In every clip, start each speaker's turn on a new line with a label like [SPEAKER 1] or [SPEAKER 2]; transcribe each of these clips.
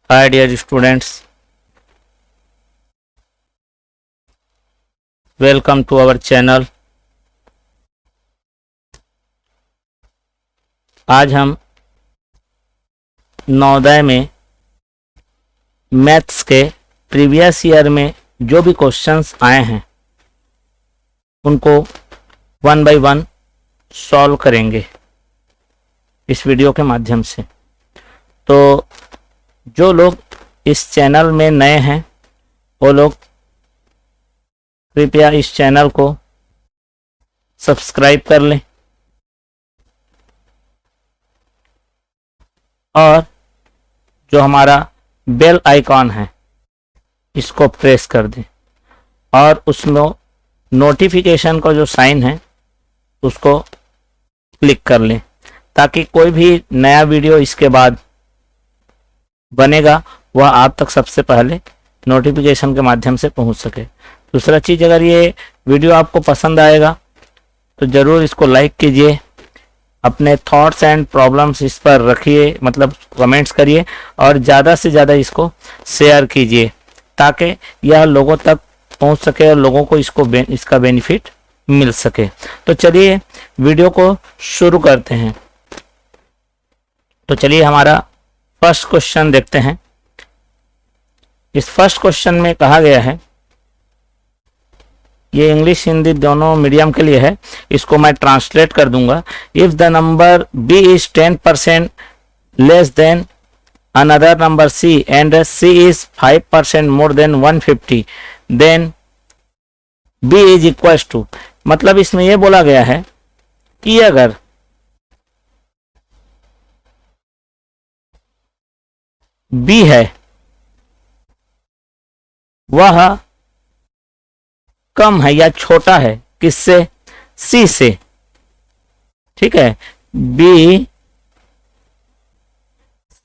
[SPEAKER 1] Hi dear students, welcome to our channel। आज हम नवोदय में मैथ्स के प्रीवियस ईयर में जो भी क्वेश्चंस आए हैं उनको वन बाय वन सॉल्व करेंगे इस वीडियो के माध्यम से। तो जो लोग इस चैनल में नए हैं वो लोग कृपया इस चैनल को सब्सक्राइब कर लें और जो हमारा बेल आइकॉन है इसको प्रेस कर दें और उसमें नोटिफिकेशन का जो साइन है उसको क्लिक कर लें ताकि कोई भी नया वीडियो इसके बाद बनेगा वह आप तक सबसे पहले नोटिफिकेशन के माध्यम से पहुंच सके। दूसरा चीज़, अगर ये वीडियो आपको पसंद आएगा तो ज़रूर इसको लाइक कीजिए, अपने थॉट्स एंड प्रॉब्लम्स इस पर रखिए, मतलब कमेंट्स करिए और ज़्यादा से ज़्यादा इसको शेयर कीजिए ताकि यह लोगों तक पहुंच सके और लोगों को इसका बेनिफिट मिल सके। तो चलिए वीडियो को शुरू करते हैं। तो चलिए हमारा फर्स्ट क्वेश्चन देखते हैं। इस फर्स्ट क्वेश्चन में कहा गया है, ये इंग्लिश हिंदी दोनों मीडियम के लिए है, इसको मैं ट्रांसलेट कर दूंगा। If the number b is 10% less than another number c and c is 5% more than 150 then b is equal to, मतलब इसमें यह बोला गया है कि अगर b है वह कम है या छोटा है किससे, c से, ठीक है। b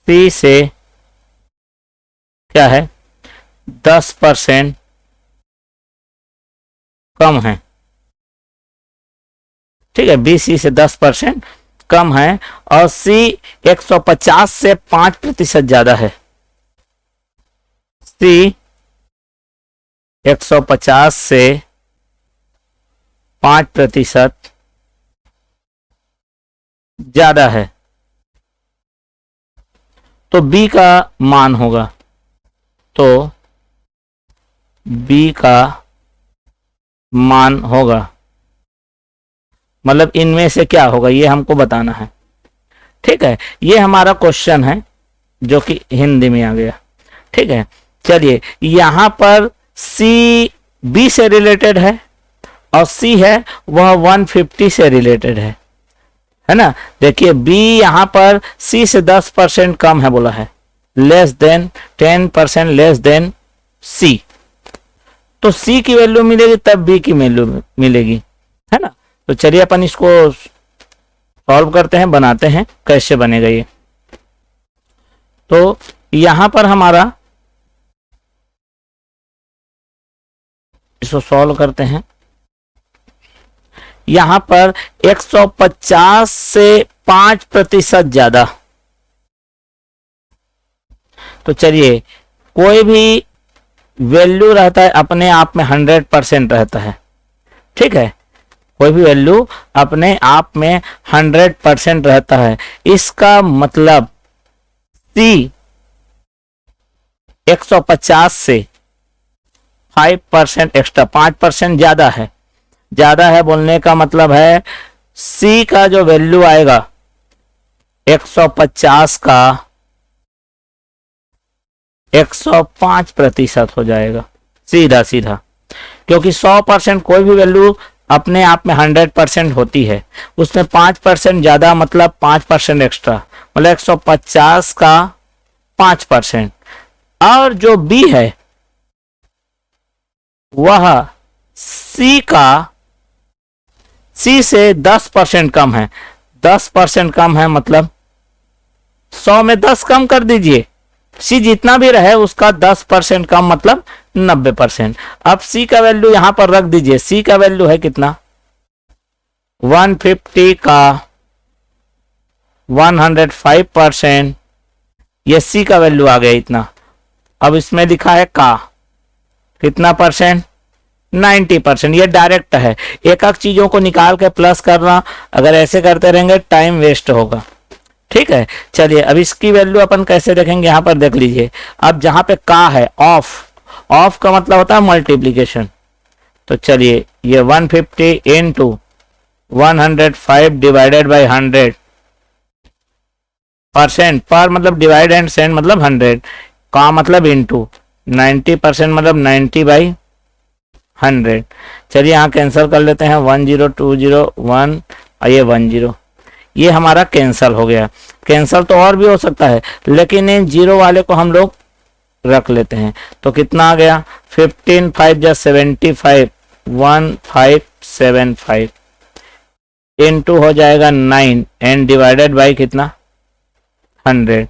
[SPEAKER 1] c से क्या है 10% कम है, ठीक है। b c से 10% कम है और c 150 से 5% ज्यादा है। c 150 से 5% ज्यादा है तो b का मान होगा, तो b का मान होगा, मतलब इनमें से क्या होगा ये हमको बताना है, ठीक है। ये हमारा क्वेश्चन है जो कि हिंदी में आ गया, ठीक है। चलिए यहां पर c b से रिलेटेड है और c है वह 150 से रिलेटेड है ना। देखिए b यहां पर c से 10% कम है बोला है, less than 10% less then c, तो c की वैल्यू मिलेगी तब b की वैल्यू मिलेगी, है ना। तो चलिए अपन इसको सॉल्व करते हैं, बनाते हैं कैसे बनेगा ये। तो यहां पर हमारा इसको सॉल्व करते हैं। यहां पर 150 से 5% ज्यादा, तो चलिए कोई भी वैल्यू रहता है अपने आप में 100% रहता है, ठीक है। कोई भी वैल्यू अपने आप में 100% रहता है, इसका मतलब c 150 से 5% एक्स्ट्रा 5% ज्यादा है। ज्यादा है बोलने का मतलब है c का जो वैल्यू आएगा 150 का 105% हो जाएगा, सीधा सीधा, क्योंकि 100% कोई भी वैल्यू अपने आप में 100% होती है, उसमें 5% ज्यादा मतलब 5% एक्स्ट्रा, मतलब 150 का 5%। और जो b है वह c का c से 10% कम है, 10% कम है मतलब 100 में 10 कम कर दीजिए, c जितना भी रहे उसका 10% कम मतलब 90%। अब c का वैल्यू यहां पर रख दीजिए, c का वैल्यू है कितना 150 का 105% ये सी का वैल्यू आ गया इतना। अब इसमें लिखा है का, कितना परसेंट, 90%। ये डायरेक्ट है, एक एक चीजों को निकाल के प्लस करना, अगर ऐसे करते रहेंगे टाइम वेस्ट होगा। ठीक है, चलिए अब इसकी वैल्यू अपन कैसे देखेंगे, यहां पर देख लीजिए। अब जहां पे का है, ऑफ का मतलब होता है मल्टीप्लीकेशन। तो चलिए ये 150 इंटू 105 डिवाइडेड बाई 100, परसेंट पर मतलब डिवाइड एंड सेंड मतलब 100, का मतलब इंटू 90% मतलब 90 बाई 100। चलिए यहाँ कैंसिल कर लेते हैं, 10 20 1 और ये 10, ये हमारा कैंसिल हो गया। कैंसिल तो और भी हो सकता है, लेकिन इन जीरो वाले को हम लोग रख लेते हैं। तो कितना आ गया, 15 5 जा 75, 1575 इनटू हो जाएगा 9 एंड डिवाइडेड बाई कितना 100।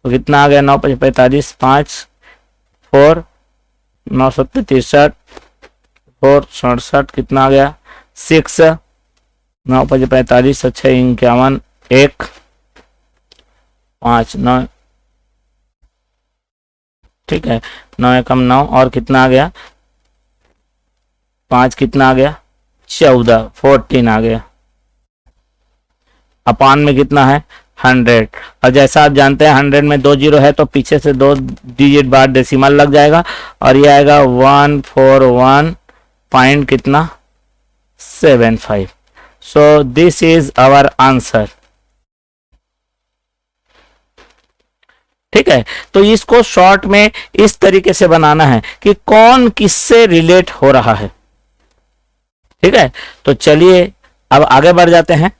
[SPEAKER 1] तो कितना आ गया, 9 5 45 5 4 9 7 63 4 67, कितना आ गया 6 9 5 45 6 51 1 5 9, ठीक है 9 एकम 9 और कितना आ गया 5, कितना आ गया 14 14 आ गया। अपान में कितना है 100, और जैसा आप जानते हैं 100 में 2 जीरो है तो पीछे से 2 डिजिट बाद डेसिमल लग जाएगा और ये आएगा 141 पॉइंट कितना 75। So this is our answer. ठीक है, तो इसको शॉर्ट में इस तरीके से बनाना है कि कौन किससे रिलेट हो रहा है। ठीक है, तो चलिए अब आगे बढ़ जाते हैं।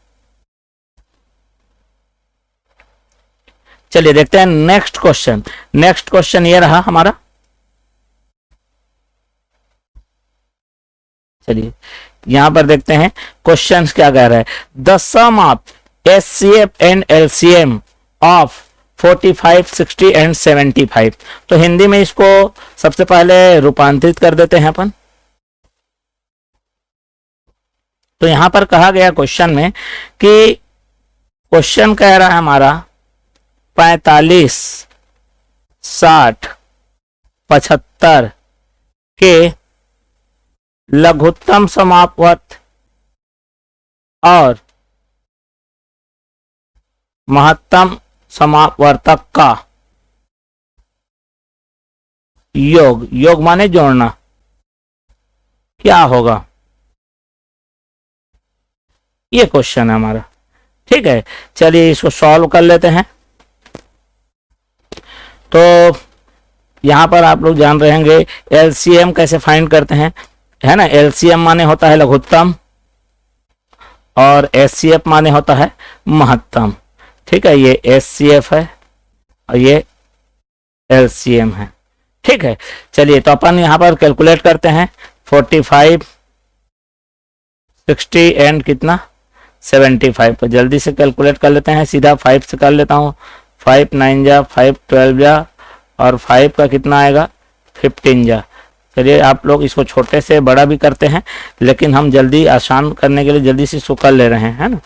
[SPEAKER 1] चलिए देखते हैं नेक्स्ट क्वेश्चन। नेक्स्ट क्वेश्चन ये रहा हमारा। चलिए यहां पर देखते हैं क्वेश्चन क्या कह रहा है। The sum of HCF and LCM of 45 60 and 75। तो हिंदी में इसको सबसे पहले रूपांतरित कर देते हैं अपन। तो यहां पर कहा गया क्वेश्चन में कि क्वेश्चन कह रहा है हमारा 45 60 75 के लघुत्तम समापवर्त और महत्तम समापवर्तक का योग, योग माने जोड़ना, क्या होगा, ये क्वेश्चन है हमारा। ठीक है, चलिए इसको सॉल्व कर लेते हैं। तो यहां पर आप लोग जान रहेंगे एलसीएम कैसे फाइंड करते हैं, है ना। एलसीएम माने होता है लघुत्तम और एचसीएफ माने होता है महत्तम। ठीक है, ये एचसीएफ है और ये एलसीएम है। ठीक है, चलिए तो अपन यहां पर कैलकुलेट करते हैं 45 60 एंड कितना 75 पर जल्दी से कैलकुलेट कर लेते हैं। सीधा 5 से कर लेता हूँ, 5 9 जा 5 12 जा और 5 का कितना आएगा 15 जा। चलिए आप लोग इसको छोटे से बड़ा भी करते हैं, लेकिन हम जल्दी आसान करने के लिए जल्दी से इसको कर ले रहे हैं, है ना।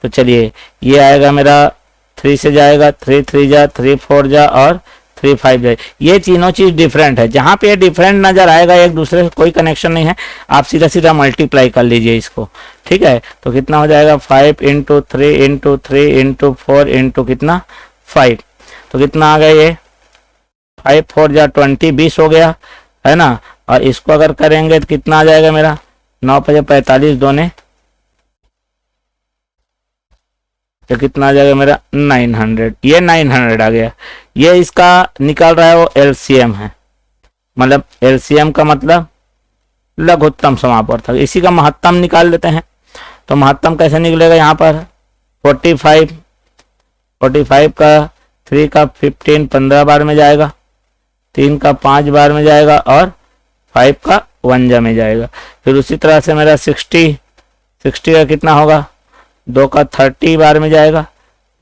[SPEAKER 1] तो चलिए ये आएगा मेरा 3 से जाएगा, 3 3 जा 3 4 जा और 3 5 जा। ये तीनों चीज डिफरेंट है, जहां पे डिफरेंट नजर आएगा एक दूसरे से कोई कनेक्शन नहीं है, आप सीधा सीधा मल्टीप्लाई कर लीजिए इसको। ठीक है, तो कितना हो जाएगा 5 इंटू 3 इंटू 3 इंटू 4 इंटू कितना 5। तो कितना आ गया ये 5 4 जा 20 20 हो गया, है ना। और इसको अगर करेंगे तो कितना आ जाएगा मेरा 9 5 45 दोने, तो कितना आ जाएगा मेरा 900। ये 900 आ गया। ये इसका निकल रहा है वो एलसीएम है, मतलब एलसीएम का मतलब लघुत्तम समापवर्तक। इसी का महत्तम निकाल लेते हैं। तो महत्तम कैसे निकलेगा, यहाँ पर 45 का 3 का 15 15 बार में जाएगा, 3 का 5 बार में जाएगा और 5 का 1 जा में जाएगा। फिर उसी तरह से मेरा 60 का कितना होगा, 2 का 30 बार में जाएगा,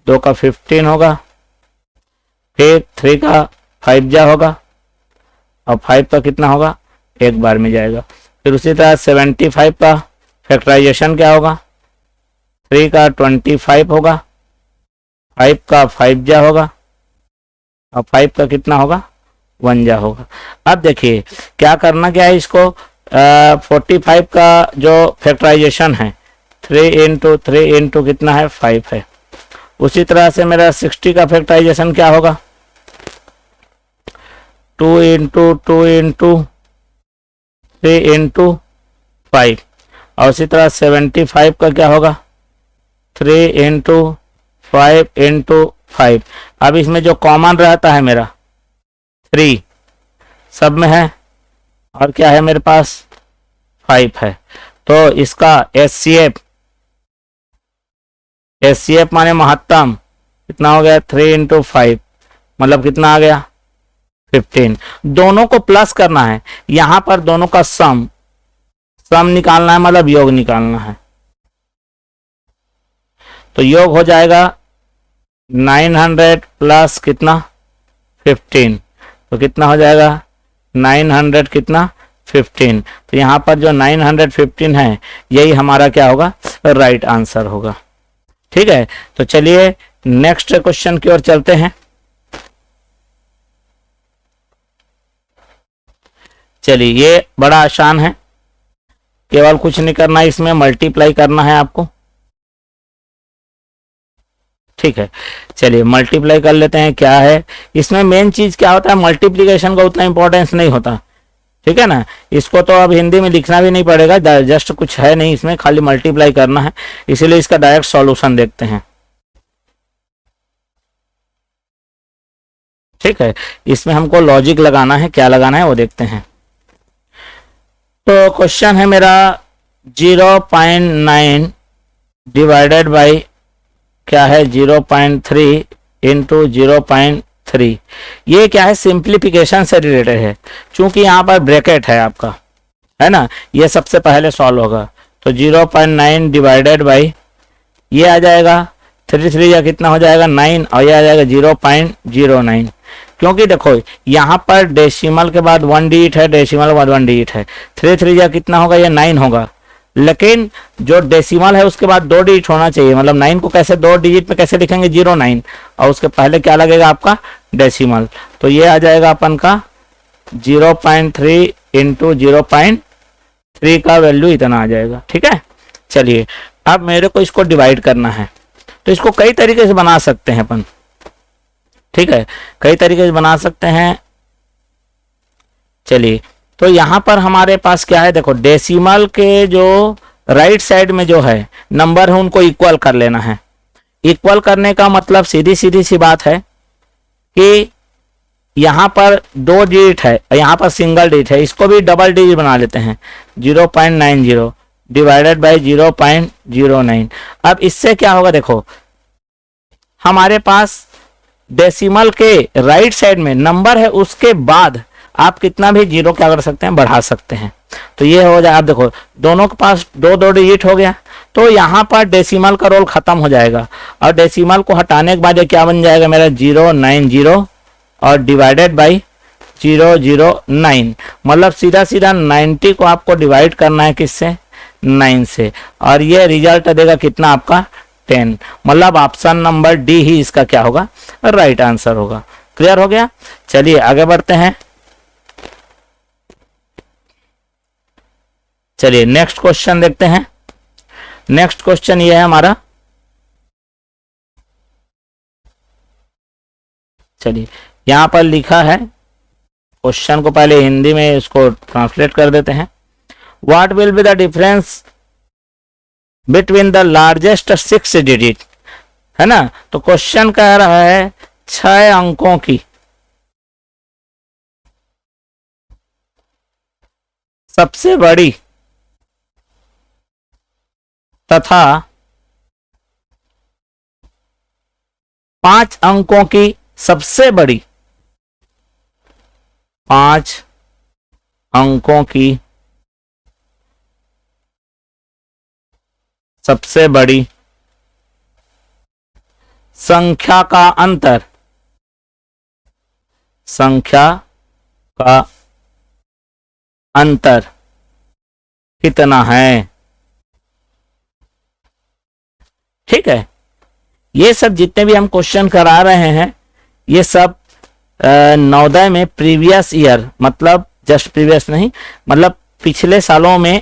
[SPEAKER 1] 2 का 15 होगा, फिर 3 का 5 जा होगा और 5 का कितना होगा 1 बार में जाएगा। फिर उसी तरह 75 का फैक्टराइजेशन क्या होगा, 3 का 25 होगा, 5 का 5 जा होगा और 5 का कितना होगा 1 जा होगा। अब देखिए क्या करना क्या है, इसको 45 का जो फैक्टराइजेशन है 3 इंटू 3 इंटू कितना है 5 है। उसी तरह से मेरा 60 का फैक्टराइजेशन क्या होगा 2 इंटू 2 इंटू 3 इंटू 5। और उसी तरह 75 का क्या होगा 3 इंटू 5 इंटू 5। अब इसमें जो कॉमन रहता है मेरा 3 सब में है और क्या है मेरे पास 5 है। तो इसका एचसीएफ माने महत्तम कितना हो गया 3 इंटू 5 मतलब कितना आ गया 15। दोनों को प्लस करना है, यहां पर दोनों का सम निकालना है मतलब योग निकालना है। तो योग हो जाएगा 900 प्लस कितना 15, तो कितना हो जाएगा 900 कितना 15। तो यहाँ पर जो 915 है यही हमारा क्या होगा राइट आंसर होगा। ठीक है, तो चलिए नेक्स्ट क्वेश्चन की ओर चलते हैं। चलिए ये बड़ा आसान है, केवल कुछ नहीं करना है, इसमें मल्टीप्लाई करना है आपको। ठीक है, चलिए मल्टीप्लाई कर लेते हैं। क्या है इसमें मेन चीज क्या होता है, मल्टीप्लीकेशन का उतना इंपॉर्टेंस नहीं होता। ठीक है ना, इसको तो अब हिंदी में लिखना भी नहीं पड़ेगा, जस्ट कुछ है नहीं इसमें, खाली मल्टीप्लाई करना है। इसीलिए इसका डायरेक्ट सॉल्यूशन देखते हैं। ठीक है, इसमें हमको लॉजिक लगाना है, क्या लगाना है वो देखते हैं। तो क्वेश्चन है मेरा 0.9 डिवाइडेड बाई क्या है 0.3 इंटू 0.3। ये क्या है सिंप्लीफिकेशन से रिलेटेड है, क्योंकि यहाँ पर ब्रैकेट है आपका, है ना, ये सबसे पहले सॉल्व होगा। तो 0.9 डिवाइडेड बाई ये आ जाएगा 3 या कितना हो जाएगा 9 और ये आ जाएगा 0.09। क्योंकि देखो यहाँ पर डेसिमल के बाद 1 डिजिट है, डेसिमल के बाद 1 डिजिट है, 3 या कितना होगा ये 9 होगा। लेकिन जो डेसिमल है उसके बाद 2 डिजिट होना चाहिए, मतलब 9 को कैसे 2 डिजिट में कैसे लिखेंगे 09 और उसके पहले क्या लगेगा आपका डेसिमल। तो ये आ जाएगा अपन का 0.3 इंटू 0.3 का वैल्यू इतना आ जाएगा। ठीक है, चलिए अब मेरे को इसको डिवाइड करना है, तो इसको कई तरीके से बना सकते हैं अपन। ठीक है, कई तरीके से बना सकते हैं। चलिए तो यहां पर हमारे पास क्या है, देखो डेसिमल के जो राइट साइड में जो है नंबर है उनको इक्वल कर लेना है। इक्वल करने का मतलब सीधी सी बात है कि यहां पर 2 डिजिट है, यहां पर सिंगल डिजिट है, इसको भी डबल डिजिट बना लेते हैं 0.90 डिवाइडेड बाई 0.09। अब इससे क्या होगा, देखो हमारे पास डेसिमल के राइट साइड में नंबर है, उसके बाद आप कितना भी जीरो क्या कर सकते हैं बढ़ा सकते हैं। तो ये हो जाए, आप देखो दोनों के पास 2 डिजिट हो गया, तो यहाँ पर डेसिमल का रोल खत्म हो जाएगा और डेसिमल को हटाने के बाद ये क्या बन जाएगा मेरा 090 और डिवाइडेड बाई 009। मतलब सीधा 90 को आपको डिवाइड करना है किससे 9 से, और ये रिजल्ट देगा कितना आपका 10। मतलब ऑप्शन नंबर डी ही इसका क्या होगा राइट आंसर होगा। क्लियर हो गया, चलिए आगे बढ़ते हैं। चलिए नेक्स्ट क्वेश्चन देखते हैं। नेक्स्ट क्वेश्चन ये है हमारा, चलिए यहां पर लिखा है, क्वेश्चन को पहले हिंदी में इसको ट्रांसलेट कर देते हैं। What will be the difference between the largest 6 digit, है ना। तो क्वेश्चन कह रहा है 6 अंकों की सबसे बड़ी तथा 5 अंकों की सबसे बड़ी, 5 अंकों की सबसे बड़ी संख्या का अंतर, संख्या का अंतर कितना है। ठीक है, ये सब जितने भी हम क्वेश्चन करा रहे हैं ये सब नवोदय में प्रीवियस ईयर, मतलब जस्ट प्रीवियस नहीं, मतलब पिछले सालों में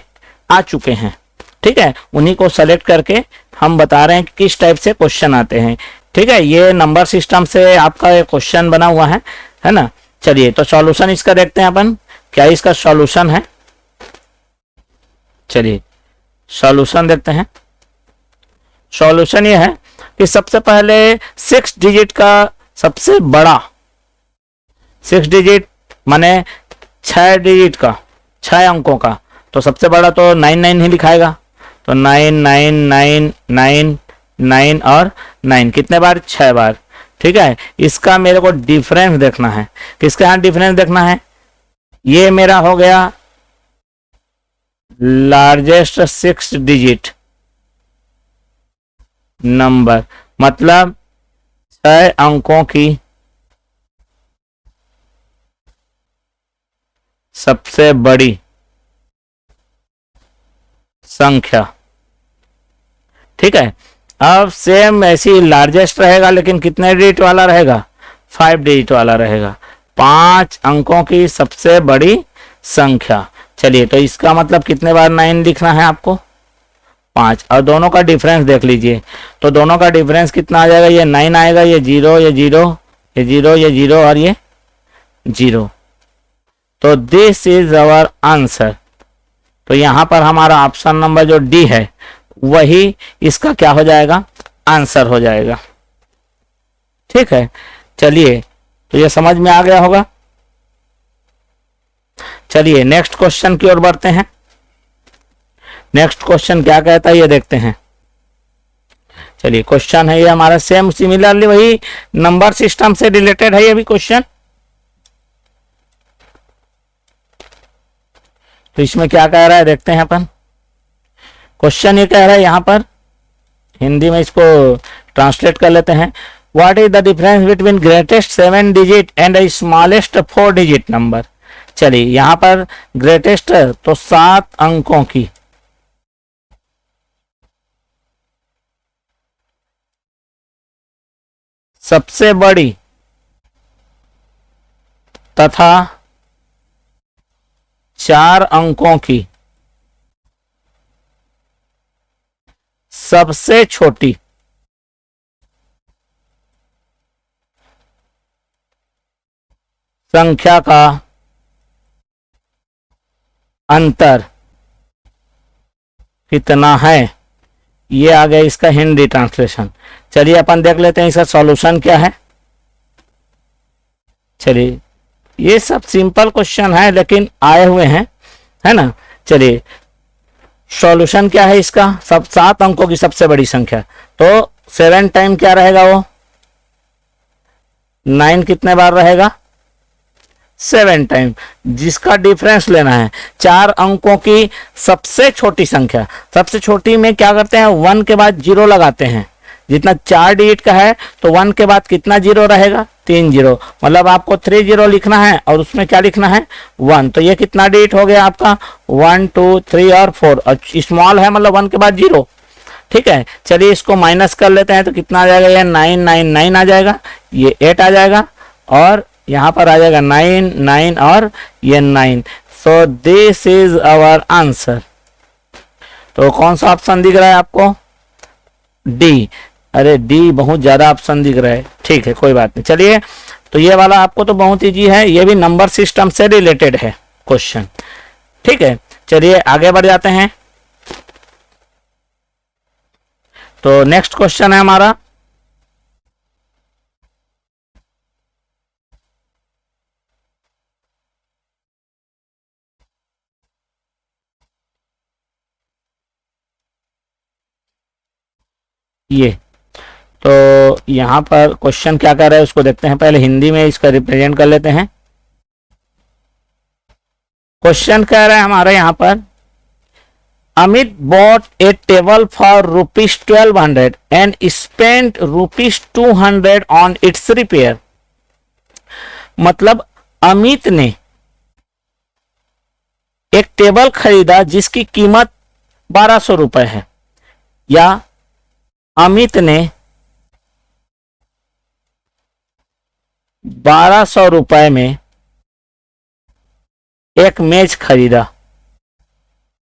[SPEAKER 1] आ चुके हैं, ठीक है, उन्हीं को सेलेक्ट करके हम बता रहे हैं कि किस टाइप से क्वेश्चन आते हैं, ठीक है। ये नंबर सिस्टम से आपका ये क्वेश्चन बना हुआ है ना। चलिए तो सॉल्यूशन इसका देखते हैं अपन, क्या इसका सॉल्यूशन है। चलिए सॉल्यूशन देखते हैं। सॉल्यूशन ये है कि सबसे पहले 6 डिजिट का सबसे बड़ा, 6 डिजिट माने 6 डिजिट का, 6 अंकों का, तो सबसे बड़ा तो 99 ही लिखाएगा। तो 9 और 9 कितने बार, 6 बार, ठीक है। इसका मेरे को डिफरेंस देखना है, किसके यहाँ डिफरेंस देखना है, ये मेरा हो गया लार्जेस्ट 6 डिजिट नंबर, मतलब 6 अंकों की सबसे बड़ी संख्या, ठीक है। अब सेम ऐसी लार्जेस्ट रहेगा, लेकिन कितने डिजिट वाला रहेगा, 5 डिजिट वाला रहेगा, 5 अंकों की सबसे बड़ी संख्या। चलिए तो इसका मतलब कितने बार 9 लिखना है आपको, 5, और दोनों का डिफरेंस देख लीजिए। तो दोनों का डिफरेंस कितना आ जाएगा, ये 9 आएगा, ये 0, ये 0, ये 0, ये 0 और ये 0। तो दिस इज आवर आंसर। तो यहां पर हमारा ऑप्शन नंबर जो डी है वही इसका क्या हो जाएगा, आंसर हो जाएगा, ठीक है। चलिए तो ये समझ में आ गया होगा। चलिए नेक्स्ट क्वेश्चन की ओर बढ़ते हैं। नेक्स्ट क्वेश्चन क्या कहता है ये देखते हैं। चलिए क्वेश्चन है ये हमारा सेम सिमिलरली वही नंबर सिस्टम से रिलेटेड है ये भी क्वेश्चन। तो इसमें क्या कह रहा है देखते हैं अपन। क्वेश्चन ये कह रहा है यहां पर, हिंदी में इसको ट्रांसलेट कर लेते हैं। What is the difference between greatest 7 digit and smallest 4 digit number. चलिए यहां पर ग्रेटेस्ट तो 7 अंकों की सबसे बड़ी तथा 4 अंकों की सबसे छोटी संख्या का अंतर कितना है। ये आ गया इसका हिंदी ट्रांसलेशन। चलिए अपन देख लेते हैं इसका सॉल्यूशन क्या है। चलिए ये सब सिंपल क्वेश्चन है लेकिन आए हुए हैं, है ना। चलिए सॉल्यूशन क्या है इसका, सब 7 अंकों की सबसे बड़ी संख्या, तो 7 टाइम क्या रहेगा वो 9 कितने बार रहेगा 7 टाइम, जिसका डिफरेंस लेना है 4 अंकों की सबसे छोटी संख्या। सबसे छोटी में क्या करते हैं 1 के बाद 0 लगाते हैं, जितना 4 डिजिट का है तो 1 के बाद कितना 0 रहेगा 3 0, मतलब आपको 3 0 लिखना है और उसमें क्या लिखना है 1। तो ये कितना डिजिट हो गया आपका 1 2 3 और 4, और स्मॉल है मतलब 1 के बाद 0, ठीक है। चलिए इसको माइनस कर लेते हैं तो कितना आ जाएगा, ये 9 9 9 आ जाएगा, ये 8 आ जाएगा और यहाँ पर आ जाएगा 9 9 और ये 9। So this is our answer. तो कौन सा ऑप्शन दिख रहा है आपको, डी। अरे डी बहुत ज्यादा ऑप्शन दिख रहा है, ठीक है कोई बात नहीं। चलिए तो ये वाला आपको तो बहुत ईजी है, ये भी नंबर सिस्टम से रिलेटेड है क्वेश्चन, ठीक है। चलिए आगे बढ़ जाते हैं। तो नेक्स्ट क्वेश्चन है हमारा, ये तो यहां पर क्वेश्चन क्या कर रहा है उसको देखते हैं। पहले हिंदी में इसका रिप्रेजेंट कर लेते हैं। क्वेश्चन कह रहा है हमारा यहां पर, Amit bot A table for ₹1200 and spent ₹200 on it's repair. मतलब अमित ने एक टेबल खरीदा जिसकी कीमत 1200 रुपए है, या अमित ने 1200 रुपए में एक मेज खरीदा,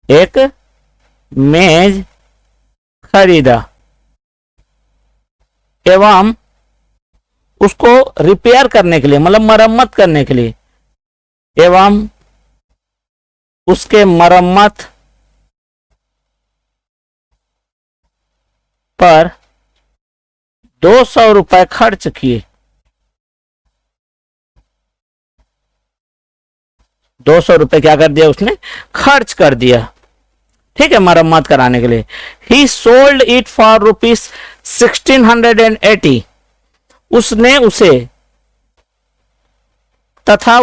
[SPEAKER 1] एक मेज खरीदा एवं उसको रिपेयर करने के लिए, मतलब मरम्मत करने के लिए, एवं उसके मरम्मत पर 200 रुपए खर्च किए। 200 रुपए क्या कर दिया उसने, खर्च कर दिया, ठीक है, मरम्मत कराने के लिए। ही सोल्ड इट फॉर ₹1680। उसने उसे तथा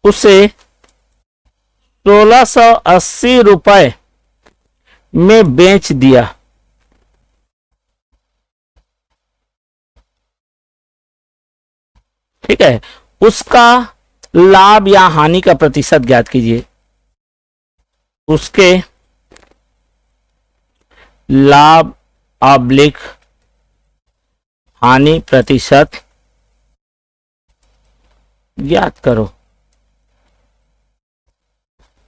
[SPEAKER 1] 1680 रुपए में बेच दिया। ठीक है, उसका लाभ या हानि का प्रतिशत ज्ञात कीजिए। उसके लाभ ऑब्लिक हानि प्रतिशत ज्ञात करो।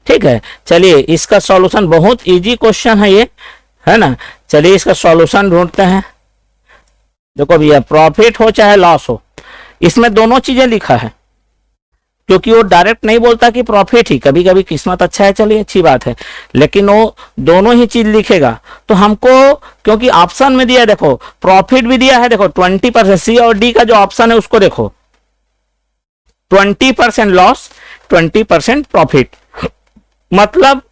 [SPEAKER 1] ठीक है, चलिए इसका सॉल्यूशन, बहुत इजी क्वेश्चन है ये, है ना। चलिए इसका सॉल्यूशन ढूंढते हैं। देखो भैया, प्रॉफिट हो चाहे लॉस हो, इसमें दोनों चीजें लिखा है, क्योंकि वो डायरेक्ट नहीं बोलता कि प्रॉफिट ही, कभी कभी किस्मत अच्छा है, चलिए अच्छी बात है, लेकिन वो दोनों ही चीज लिखेगा। तो हमको, क्योंकि ऑप्शन में दिया, देखो प्रॉफिट भी दिया है, देखो 20%, सी और डी का जो ऑप्शन है उसको देखो, 20% लॉस, 20% प्रॉफिट, मतलब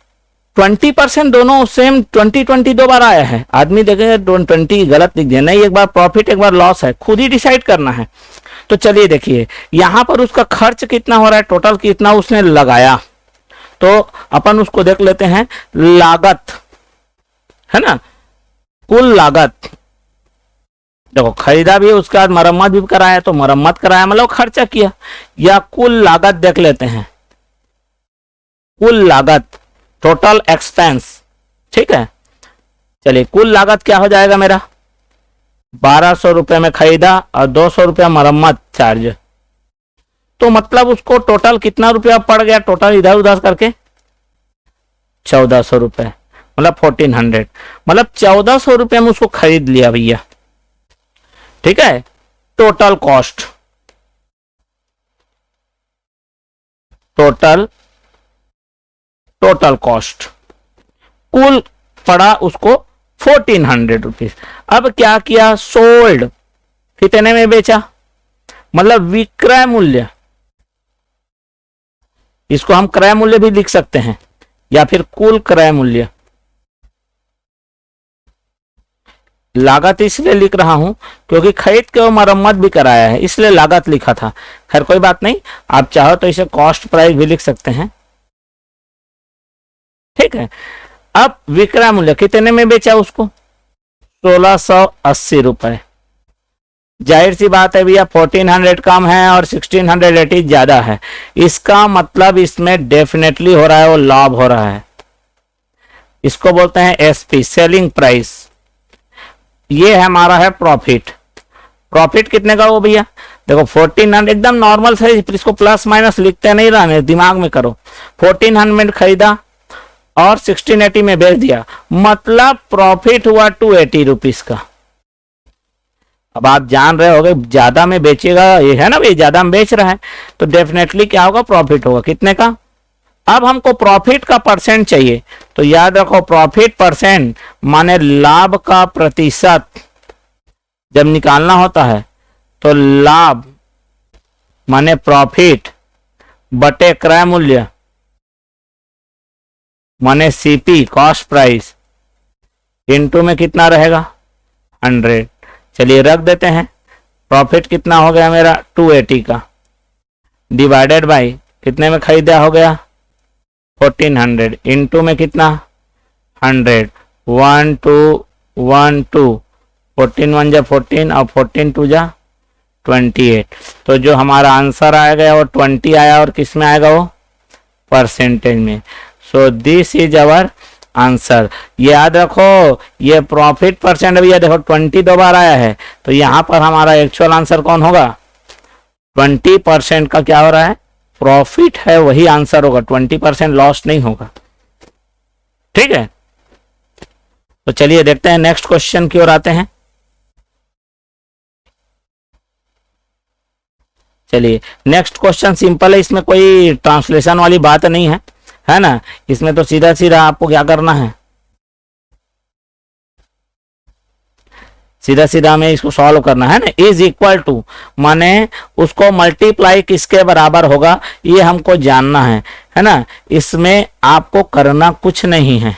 [SPEAKER 1] 20% दोनों सेम, 20 दो बार आया है। आदमी देखेगा 20 गलत लिख दिया, नहीं, एक बार प्रॉफिट एक बार लॉस है, खुद ही डिसाइड करना है। तो चलिए देखिए, यहां पर उसका खर्च कितना हो रहा है, टोटल कितना उसने लगाया, तो अपन उसको देख लेते हैं। लागत है ना, कुल लागत, देखो खरीदा भी, उसके बाद मरम्मत भी कराया, तो मरम्मत कराया मतलब खर्चा किया, या कुल लागत देख लेते हैं। कुल लागत, टोटल एक्सपेंस, ठीक है। चलिए कुल लागत क्या हो जाएगा मेरा, 1200 रुपए में खरीदा और 200 रुपया मरम्मत चार्ज, तो मतलब उसको टोटल कितना रुपया पड़ गया, टोटल इधर उधर करके 1400 रुपए, मतलब 1400, मतलब 1400 रुपये में उसको खरीद लिया भैया। ठीक है, टोटल कॉस्ट, टोटल कॉस्ट कुल पड़ा उसको 1400 रुपीज। अब क्या किया, सोल्ड, कितने में बेचा, मतलब विक्रय मूल्य, इसको हम क्रय मूल्य भी लिख सकते हैं, या फिर कुल क्रय मूल्य। लागत इसलिए लिख रहा हूं क्योंकि खरीद के वो मरम्मत भी कराया है, इसलिए लागत लिखा था। खैर कोई बात नहीं, आप चाहो तो इसे कॉस्ट प्राइस भी लिख सकते हैं। ठीक है, अब विक्रय मूल्य कितने में बेचा उसको, 1680 रुपए। जाहिर सी बात है भैया, 1400 कम है और 1680 ज्यादा है, इसका मतलब इसमें डेफिनेटली हो रहा है वो लाभ हो रहा है। इसको बोलते हैं एसपी, सेलिंग प्राइस। ये हमारा है प्रॉफिट। प्रॉफिट कितने का हो भैया, देखो 1400, एकदम नॉर्मल से, इसको प्लस माइनस लिखते नहीं रहने, दिमाग में करो। 1400 खरीदा और 1680 में बेच दिया, मतलब प्रॉफिट हुआ 280 रुपीज का। अब आप जान रहे होगे, ज्यादा में बेचेगा, ये है ना भाई, ज्यादा में बेच रहा है तो डेफिनेटली क्या होगा, प्रॉफिट होगा। कितने का, अब हमको प्रॉफिट का परसेंट चाहिए, तो याद रखो प्रॉफिट परसेंट माने लाभ का प्रतिशत जब निकालना होता है, तो लाभ माने प्रॉफिट बटे क्रय मूल्य माने सीपी, कॉस्ट प्राइस, इनटू में कितना रहेगा, 100। चलिए रख देते हैं, प्रॉफिट कितना हो गया मेरा 280 का, डिवाइडेड बाय कितने में खरीदा हो गया 1400, इनटू में कितना 100, 1 2 1 2, 14 1 जा 14 और 14 2 जा 28। तो जो हमारा आंसर आएगा वो 20 आया, और किस में आएगा वो, परसेंटेज में। सो दिस इज अवर आंसर। याद रखो ये प्रॉफिट परसेंट भी है, देखो 20 दो बार आया है, तो यहां पर हमारा एक्चुअल आंसर कौन होगा? 20% का क्या हो रहा है? प्रॉफिट है, वही आंसर होगा, 20% लॉस नहीं होगा। ठीक है, तो चलिए देखते हैं नेक्स्ट क्वेश्चन की ओर आते हैं। चलिए नेक्स्ट क्वेश्चन सिंपल है, इसमें कोई ट्रांसलेशन वाली बात नहीं है, है ना। इसमें तो सीधा सीधा आपको क्या करना है, सीधा सीधा हमें इसको सॉल्व करना है ना। इज इक्वल टू माने उसको मल्टीप्लाई किसके बराबर होगा ये हमको जानना है ना। इसमें आपको करना कुछ नहीं है,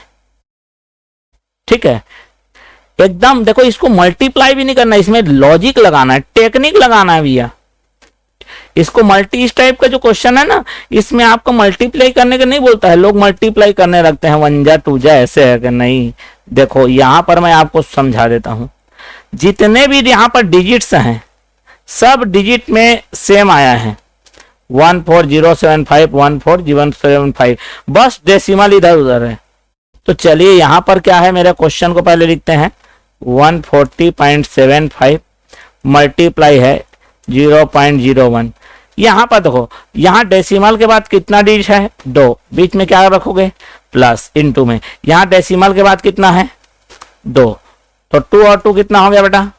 [SPEAKER 1] ठीक है। एकदम देखो, इसको मल्टीप्लाई भी नहीं करना, इसमें लॉजिक लगाना है, टेक्निक लगाना है भैया। इसको मल्टी, इस टाइप का जो क्वेश्चन है ना, इसमें आपको मल्टीप्लाई करने का नहीं बोलता है। लोग मल्टीप्लाई करने लगते हैं, 1 जा 2 जा, ऐसे है कि नहीं। देखो यहां पर मैं आपको समझा देता हूं, जितने भी यहां पर डिजिट्स हैं सब डिजिट में सेम आया है, 14075 14075, बस डेसिमल इधर उधर है। तो चलिए यहां पर क्या है, मेरे क्वेश्चन को पहले लिखते हैं, 140.75 मल्टीप्लाई है 0.01। यहां पर देखो, यहां डेसिमल के बाद कितना डिजिट है? 2, बीच में क्या रखोगे? प्लस, इनटू में। यहां डेसिमल के बाद कितना है? 2, तो 2 और 2 कितना हो गया बेटा?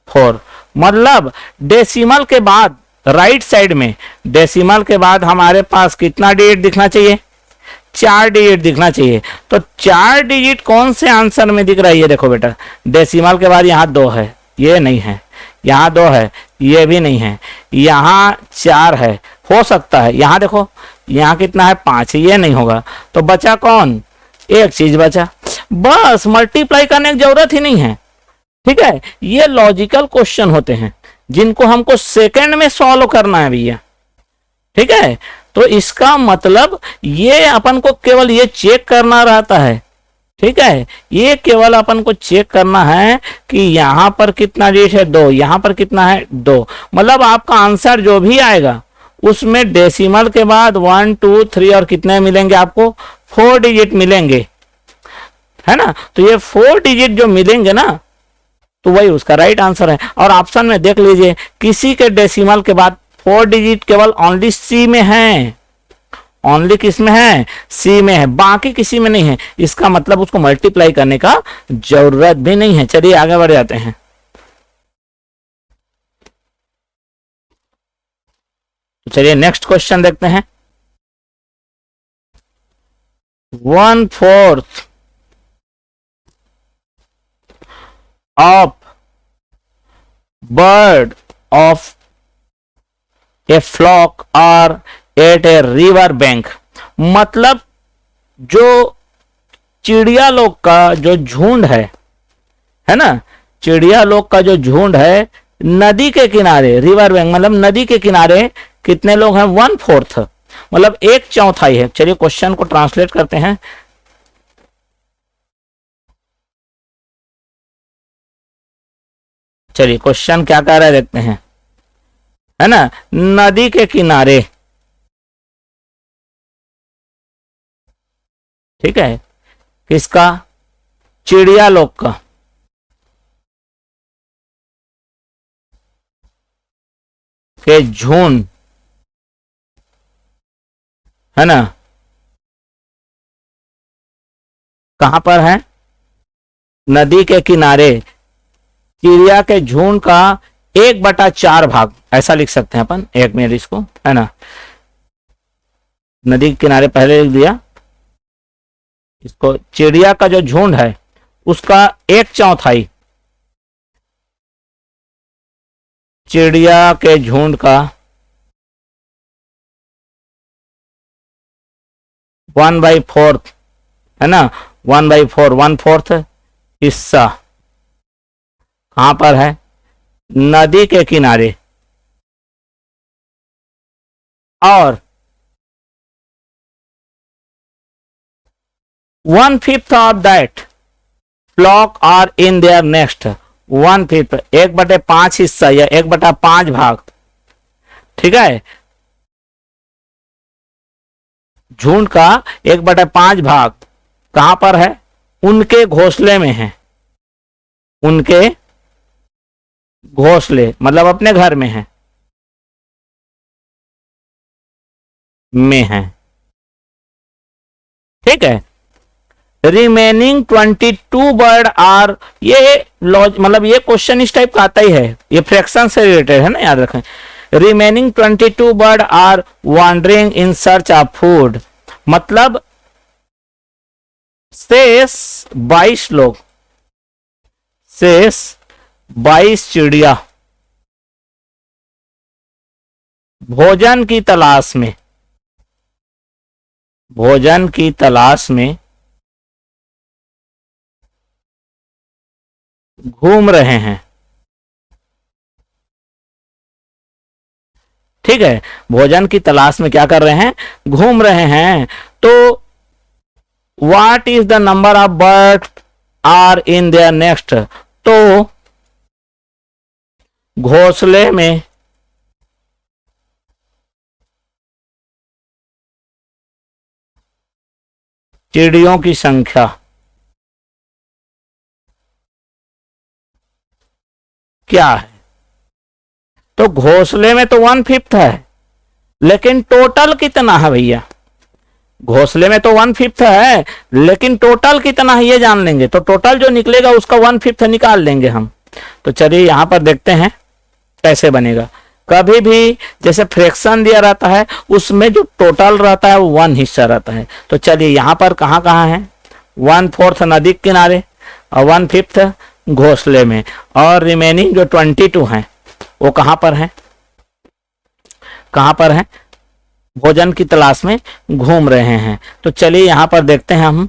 [SPEAKER 1] 4। मतलब डेसिमल के बाद राइट साइड में, डेसिमल के बाद हमारे पास कितना डिजिट दिखना चाहिए? 4 डिजिट दिखना चाहिए। तो 4 डिजिट कौन से आंसर में दिख रहा है? ये देखो बेटा, डेसिमल के बाद यहाँ 2 है, ये नहीं है, यहाँ 2 है, ये भी नहीं है, यहाँ 4 है, हो सकता है। यहाँ देखो, यहाँ कितना है? 5, ये नहीं होगा। तो बचा कौन? एक चीज बचा, बस मल्टीप्लाई करने की जरूरत ही नहीं है। ठीक है, ये लॉजिकल क्वेश्चन होते हैं जिनको हमको सेकंड में सॉल्व करना है भैया। ठीक है, तो इसका मतलब ये अपन को केवल ये चेक करना रहता है। ठीक है, ये केवल अपन को चेक करना है कि यहां पर कितना डिजिट है? 2, यहां पर कितना है? 2। मतलब आपका आंसर जो भी आएगा उसमें डेसिमल के बाद 1 2 3 और कितने मिलेंगे आपको? 4 डिजिट मिलेंगे, है ना। तो ये 4 डिजिट जो मिलेंगे ना, तो वही उसका राइट आंसर है। और ऑप्शन में देख लीजिए, किसी के डेसिमल के बाद 4 डिजिट केवल ओनली सी में है, ओनली किस में है? सी में है, बाकी किसी में नहीं है। इसका मतलब उसको मल्टीप्लाई करने का जरूरत भी नहीं है। चलिए आगे बढ़ जाते हैं। तो चलिए नेक्स्ट क्वेश्चन देखते हैं। 1/4 of bird of a flock और एट ए रिवर बैंक। मतलब जो चिड़िया लोग का जो झुंड है ना, चिड़िया लोग का जो झुंड है नदी के किनारे, रिवर बैंक मतलब नदी के किनारे कितने लोग हैं? 1/4, मतलब 1/4 है। चलिए क्वेश्चन को ट्रांसलेट करते हैं। चलिए क्वेश्चन क्या कह रहा है देखते हैं, है ना। नदी के किनारे, ठीक है, किसका? चिड़िया लोग का। के झुंड, है ना, कहां पर है? नदी के किनारे। चिड़िया के झुंड का 1/4 भाग, ऐसा लिख सकते हैं अपन। 1 मिनट इसको, है ना, नदी के किनारे पहले लिख दिया इसको। चिड़िया का जो झुंड है उसका 1/4, चिड़िया के झुंड का 1/4, है ना, 1/4, 1/4 हिस्सा कहां पर है? नदी के किनारे। और 1/5 of that flock are in there next. 1/5, 1/5 हिस्सा या 1/5 भाग, ठीक है, झुंड का 1/5 भाग कहां पर है? उनके घोंसले में है। उनके घोंसले मतलब अपने घर में है, ठीक है। रिमेनिंग 22 बर्ड आर, ये लॉज मतलब ये क्वेश्चन इस टाइप का आता ही है, ये फ्रैक्शन से रिलेटेड है ना, याद रखें। Remaining 22 bird are wandering in search of food, मतलब शेष 22 लोग, शेष 22 चिड़िया भोजन की तलाश में, भोजन की तलाश में घूम रहे हैं, ठीक है। भोजन की तलाश में क्या कर रहे हैं? घूम रहे हैं। तो what is the number of bird are in there next, तो घोंसले में चिड़ियों की संख्या क्या है? तो घोंसले में तो 1/5 है, लेकिन टोटल कितना है भैया? घोंसले में तो 1/5 है, लेकिन टोटल कितना है ये जान लेंगे, तो टोटल जो निकलेगा उसका 1/5 निकाल लेंगे हम। तो चलिए यहां पर देखते हैं कैसे बनेगा। कभी भी जैसे फ्रैक्शन दिया रहता है उसमें जो टोटल रहता है वो 1 हिस्सा रहता है। तो चलिए यहां पर कहां कहां है? 1/4 नदी के किनारे और 1/5 घोंसले में, और रिमेनिंग जो 22 हैं वो कहां पर है? कहां पर है? भोजन की तलाश में घूम रहे हैं। तो चलिए यहां पर देखते हैं हम,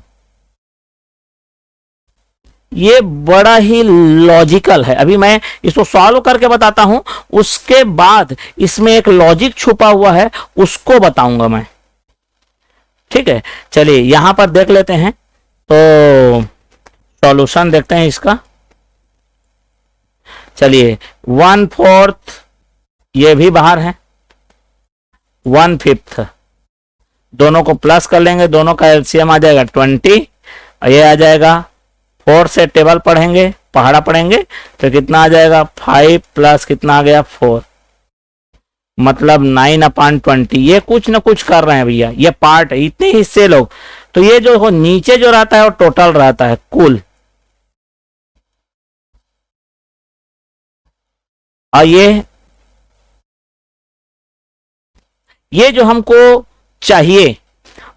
[SPEAKER 1] ये बड़ा ही लॉजिकल है। अभी मैं इसको सॉल्व करके बताता हूं, उसके बाद इसमें एक लॉजिक छुपा हुआ है उसको बताऊंगा मैं, ठीक है। चलिए यहां पर देख लेते हैं, तो सॉल्यूशन देखते हैं इसका। चलिए 1/4 ये भी बाहर है, 1/5 दोनों को प्लस कर लेंगे, दोनों का एलसीएम आ जाएगा 20, ये आ जाएगा 4 से टेबल पढ़ेंगे, पहाड़ा पढ़ेंगे तो कितना आ जाएगा? 5 प्लस कितना आ गया? 4, मतलब 9/20। ये कुछ ना कुछ कर रहे हैं भैया, ये पार्ट है, इतने हिस्से लोग। तो ये जो हो नीचे जो रहता है वो टोटल रहता है कुल, और ये जो हमको चाहिए,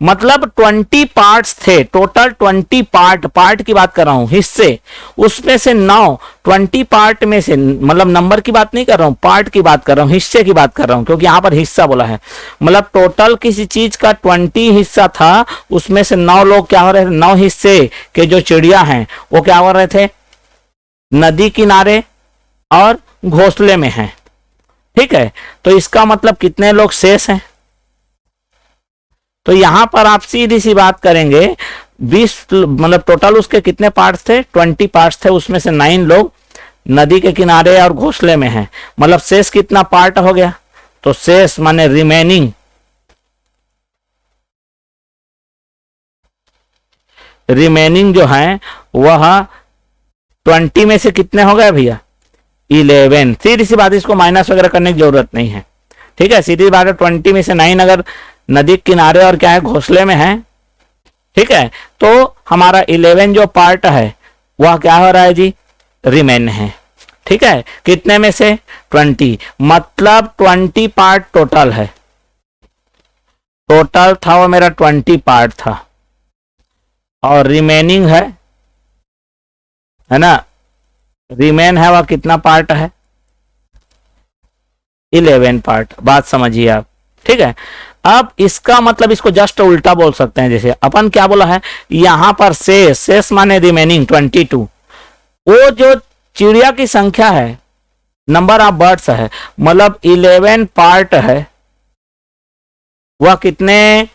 [SPEAKER 1] मतलब 20 पार्ट्स थे टोटल, 20 पार्ट की बात कर रहा हूं, हिस्से, उसमें से 9, 20 पार्ट में से, मतलब नंबर की बात नहीं कर रहा हूं, पार्ट की बात कर रहा हूं, हिस्से की बात कर रहा हूं, क्योंकि यहां पर हिस्सा बोला है। मतलब टोटल किसी चीज का 20 हिस्सा था, उसमें से 9 लोग क्या हो रहे थे? 9 हिस्से के जो चिड़िया हैं वो क्या हो रहे थे? नदी किनारे और घोंसले में हैं, ठीक है। तो इसका मतलब कितने लोग शेष हैं? तो यहां पर आप सीधी सी बात करेंगे, 20 मतलब टोटल उसके कितने पार्ट्स थे? 20 पार्ट्स थे, उसमें से 9 लोग नदी के किनारे और घोंसले में हैं, मतलब शेष कितना पार्ट हो गया? तो शेष माने रिमेनिंग, रिमेनिंग जो है वह 20 में से कितने हो गए भैया? 11। सीधी सी बात, इसको माइनस वगैरह करने की जरूरत नहीं है, ठीक है। सीधी बात है, 20 में से 9 अगर नदी किनारे और क्या है? घोंसले में है, ठीक है। तो हमारा 11 जो पार्ट है वह क्या हो रहा है जी? रिमेन है, ठीक है। कितने में से? 20, मतलब 20 पार्ट टोटल है, टोटल था वो मेरा 20 पार्ट था, और रिमेनिंग है ना, रिमेन है वह कितना पार्ट है? 11 पार्ट। बात समझिए आप, ठीक है। अब इसका मतलब इसको जस्ट उल्टा बोल सकते हैं, जैसे अपन क्या बोला है यहां पर शेष माने रिमेनिंग 22, वो जो चिड़िया की संख्या है, नंबर ऑफ बर्ड्स है, मतलब 11 पार्ट है, वह कितने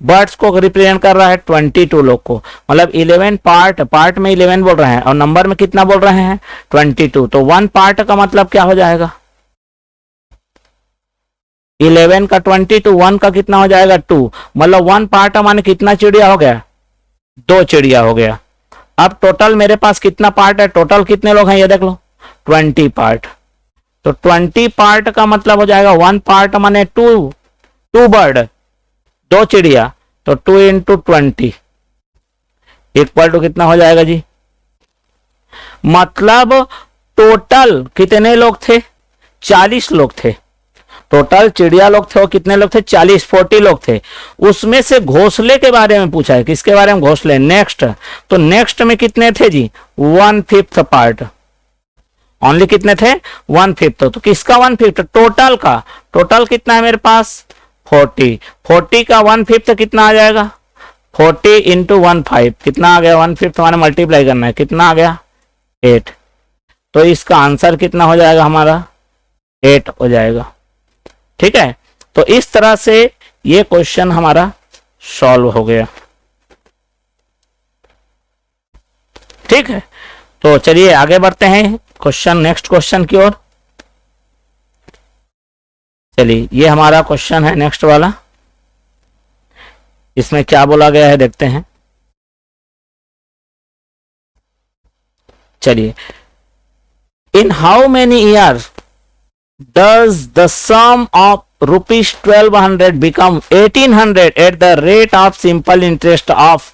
[SPEAKER 1] बर्ड्स को रिप्रेजेंट कर रहा है? 22 लोग को, मतलब 11 पार्ट में 11 बोल रहे हैं और नंबर में कितना बोल रहे हैं? 22। तो 1 पार्ट का मतलब क्या हो जाएगा? 11 का 22, 1 का कितना हो जाएगा? 2, मतलब 1 पार्ट माने कितना चिड़िया हो गया? 2 चिड़िया हो गया। अब टोटल मेरे पास कितना पार्ट है, टोटल कितने लोग हैं ये देख लो, 20 पार्ट। तो 20 पार्ट का मतलब हो जाएगा 1 पार्ट माने 2 बर्ड, 2 चिड़िया, तो 2 इंटू 20 इक्वल टू कितना हो जाएगा जी, मतलब टोटल कितने लोग थे, 40 लोग थे। टोटल चिड़िया लोग थे वो कितने लोग थे, 40 लोग थे। उसमें से घोंसले के बारे में पूछा है, किसके बारे में, घोंसले। नेक्स्ट, तो नेक्स्ट में कितने थे जी, 1/5 पार्ट, ओनली कितने थे, 1/5। तो किसका 1/5, टोटल का। टोटल कितना है मेरे पास, 40 का 1/5 कितना आ जाएगा, 40 इंटू 1/5 कितना आ गया, 1/5 हमारे मल्टीप्लाई करना है, कितना आ गया 8। तो इसका आंसर कितना हो जाएगा हमारा, 8 हो जाएगा। ठीक है, तो इस तरह से ये क्वेश्चन हमारा सॉल्व हो गया। ठीक है, तो चलिए आगे बढ़ते हैं क्वेश्चन, नेक्स्ट क्वेश्चन की ओर। चलिए ये हमारा क्वेश्चन है नेक्स्ट वाला, इसमें क्या बोला गया है देखते हैं। चलिए, in how many years does the sum of rupees 1200 become 1800 at the rate of simple interest of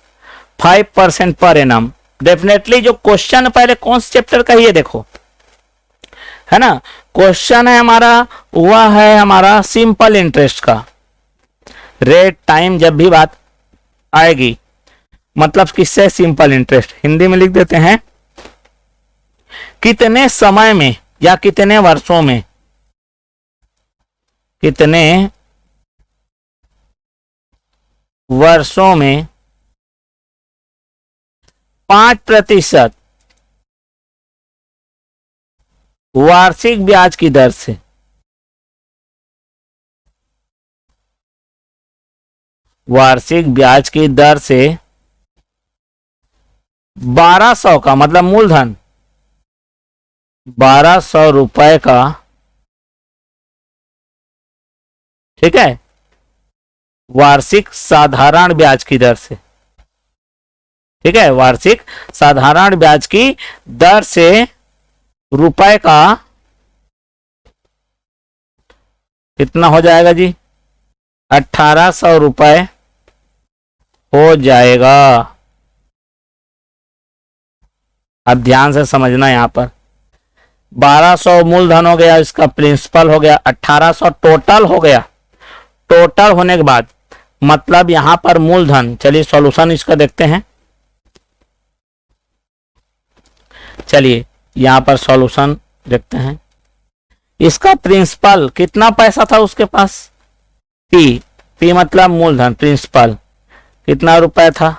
[SPEAKER 1] 5% per annum? Definitely जो क्वेश्चन पहले कौन से चैप्टर का ही है देखो, है ना, क्वेश्चन है हमारा वह है हमारा सिंपल इंटरेस्ट का। रेट टाइम जब भी बात आएगी, मतलब किससे, सिंपल इंटरेस्ट, हिंदी में लिख देते हैं कितने समय में या कितने वर्षों में, कितने वर्षों में 5% वार्षिक ब्याज की दर से, वार्षिक ब्याज की दर से 1200 का मतलब मूलधन 1200 रुपए का, ठीक है, वार्षिक साधारण ब्याज की दर से, ठीक है, वार्षिक साधारण ब्याज की दर से रुपए का कितना हो जाएगा जी, 1800 रुपए हो जाएगा। अब ध्यान से समझना, यहां पर 1200 मूलधन हो गया, इसका प्रिंसिपल हो गया, 1800 टोटल हो गया। टोटल होने के बाद मतलब यहां पर मूलधन, चलिए सॉल्यूशन इसका देखते हैं। चलिए यहां पर सॉल्यूशन देखते हैं। इसका प्रिंसिपल कितना पैसा था उसके पास, पी मतलब मूलधन, प्रिंसिपल कितना रुपए था,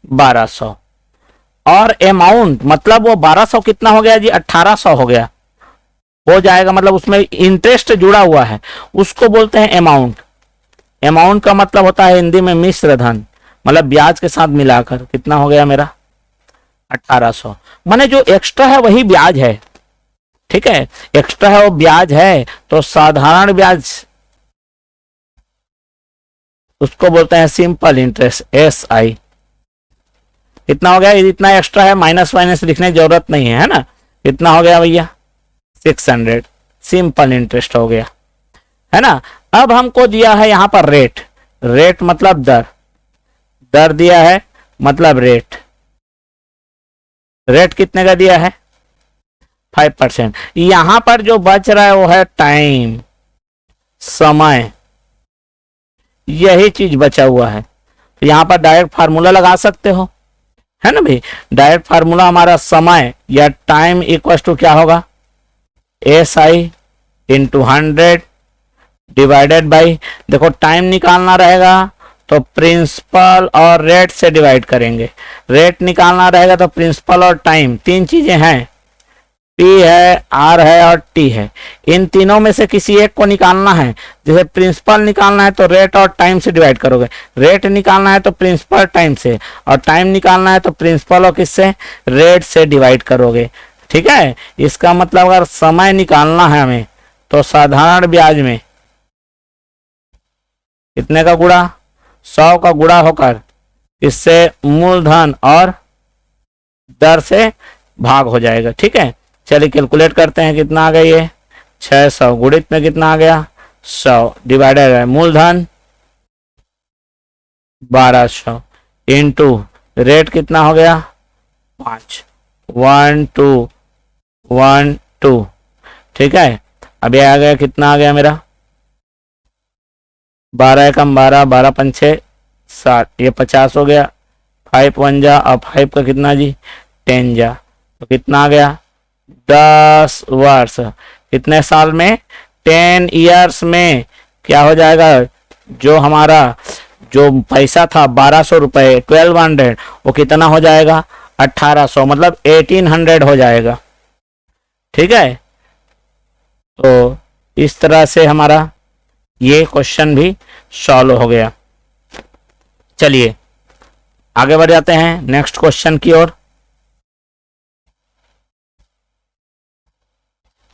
[SPEAKER 1] 1200, और अमाउंट मतलब वो 1200 कितना हो गया जी, 1800 हो गया, हो जाएगा, मतलब उसमें इंटरेस्ट जुड़ा हुआ है, उसको बोलते हैं अमाउंट। अमाउंट का मतलब होता है हिंदी में मिश्र धन, मतलब ब्याज के साथ मिलाकर कितना हो गया मेरा 1800, माने जो एक्स्ट्रा है वही ब्याज है, ठीक है, एक्स्ट्रा है वो ब्याज है। तो साधारण ब्याज उसको बोलते हैं सिंपल इंटरेस्ट, SI। इतना हो गया, इतना एक्स्ट्रा है, माइनस माइनस लिखने की जरूरत नहीं है ना। इतना हो गया भैया 600, सिंपल इंटरेस्ट हो गया, है ना। अब हमको दिया है यहां पर रेट, रेट मतलब दर, दर दिया है मतलब रेट, रेट कितने का दिया है 5%। यहां पर जो बच रहा है वो है टाइम, समय, यही चीज बचा हुआ है। तो यहां पर डायरेक्ट फार्मूला लगा सकते हो, है ना भाई। डायरेक्ट फार्मूला हमारा समय या टाइम इक्वल टू क्या होगा, SI इंटू 100 डिवाइडेड बाई, देखो टाइम निकालना रहेगा तो प्रिंसिपल और रेट से डिवाइड करेंगे, रेट निकालना रहेगा तो प्रिंसिपल और टाइम, तीन चीजें हैं, P है, R है और T है, इन तीनों में से किसी एक को निकालना है। जैसे प्रिंसिपल निकालना है तो रेट और टाइम से डिवाइड करोगे, रेट निकालना है तो प्रिंसिपल टाइम से, और टाइम निकालना है तो प्रिंसिपल और किससे, रेट से डिवाइड करोगे, ठीक है। इसका मतलब अगर समय निकालना है हमें तो साधारण ब्याज में कितने का गुणा, 100 का गुणा होकर इससे मूलधन और दर से भाग हो जाएगा। ठीक है, चलिए कैलकुलेट करते हैं कितना आ गया ये 600 गुणित में कितना आ गया 100 डिवाइडेड है मूलधन 1200 इंटू रेट कितना हो गया 5 1 2 1 2। ठीक है, अब ये आ गया कितना आ गया मेरा 12 एकम 12 12 पंचे 60 ये 50 हो गया 5 1 जा और 5 का कितना जी 10 जा तो कितना आ गया 10 वर्ष। कितने साल में 10 इयर्स में क्या हो जाएगा जो हमारा जो पैसा था 1200 रुपये 1200 वो कितना हो जाएगा 1800 मतलब 1800 हो जाएगा। ठीक है, तो इस तरह से हमारा ये क्वेश्चन भी सॉल्व हो गया। चलिए आगे बढ़ जाते हैं नेक्स्ट क्वेश्चन की ओर।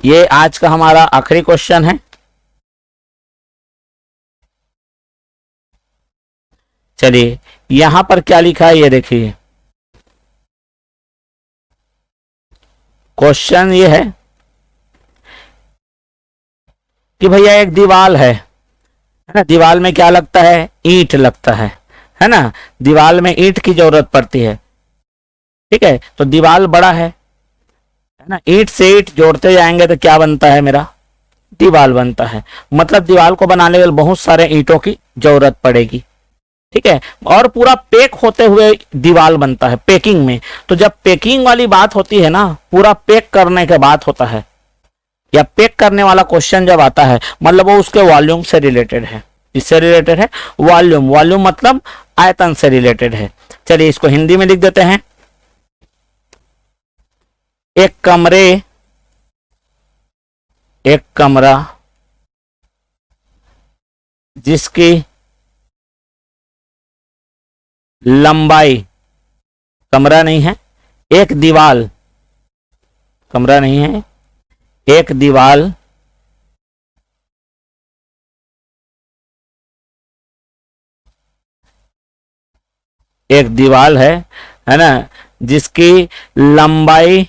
[SPEAKER 1] ये आज का हमारा आखिरी क्वेश्चन है। चलिए यहां पर क्या लिखा है ये देखिए। क्वेश्चन ये है कि भैया एक दीवार है ना, दीवार में क्या लगता है ईंट लगता है ना, दीवार में ईंट की जरूरत पड़ती है। ठीक है, तो दीवार बड़ा है ना, ईंट से ईंट जोड़ते जाएंगे तो क्या बनता है मेरा दीवार बनता है। मतलब दीवार को बनाने के लिए बहुत सारे ईंटों की जरूरत पड़ेगी। ठीक है, और पूरा पैक होते हुए दीवार बनता है पैकिंग में। तो जब पैकिंग वाली बात होती है ना, पूरा पैक करने के बात होता है या पैक करने वाला क्वेश्चन जब आता है मतलब वो उसके वॉल्यूम से रिलेटेड है। इससे रिलेटेड है वॉल्यूम, वॉल्यूम मतलब आयतन से रिलेटेड है। चलिए इसको हिंदी में लिख देते हैं। एक कमरा जिसकी लंबाई कमरा नहीं है, एक दीवार कमरा नहीं है, एक दीवार है ना, जिसकी लंबाई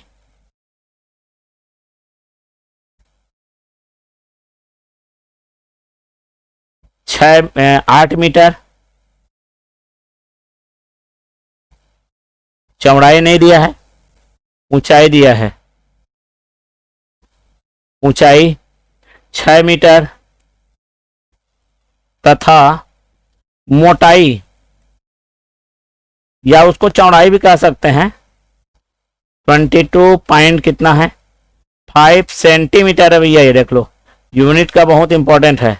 [SPEAKER 1] 8 मीटर, चौड़ाई नहीं दिया है, ऊंचाई दिया है, ऊंचाई 6 मीटर तथा मोटाई या उसको चौड़ाई भी कह सकते हैं 22 पॉइंट कितना है 5 सेंटीमीटर है। भैया ये देख लो यूनिट का बहुत इंपॉर्टेंट है